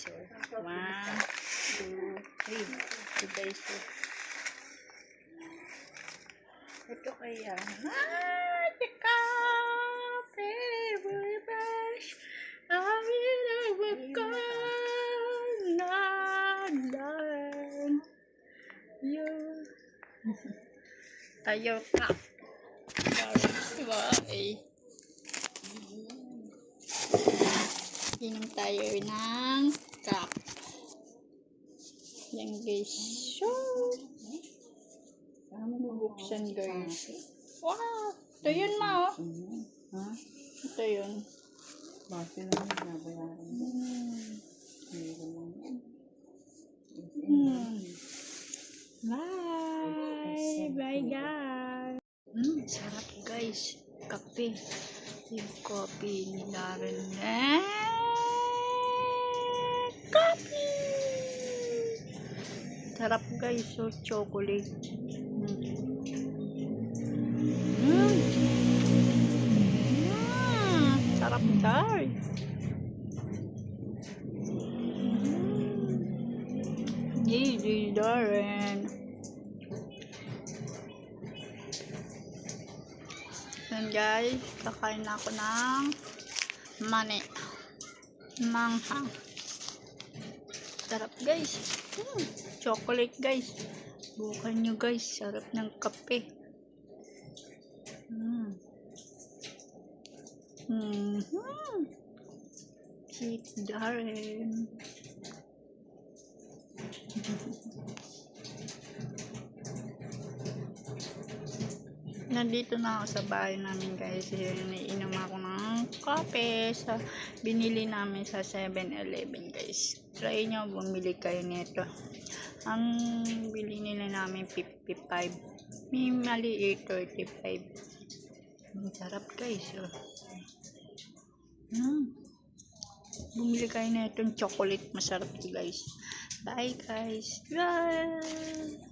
So, 1, 2, 3. Ito guys. So, ito kaya. Tika! Baby, bash! I will go. You. Tayo ka. Diba? Inom tayo ng cup. Yan guys. So, bubuksan guys. Wow! Ito yun ma oh. Ha? Ito yun. Bakit lang nabayaran mo? Bye! Bye guys! Sarap guys. Kape. Yung coffee nila rin. Coffee! Sarap guys. So, chocolate. Sarap guys. Easy Darren. Yan guys, kakain na ako ng mani. Manghang. Sarap guys. Chocolate guys. Bukan nyo guys, sarap ng kape. Sweet Darren. Nandito na ako sa bahay namin guys. Iniinom ako ng kape sa binili namin sa 7-Eleven guys. Try nyo, bumili kayo nito. Ang bili nila namin 55. May maliit 35. Ang sarap guys. Bumili kayo na itong chocolate. Masarap guys. Bye guys. Bye.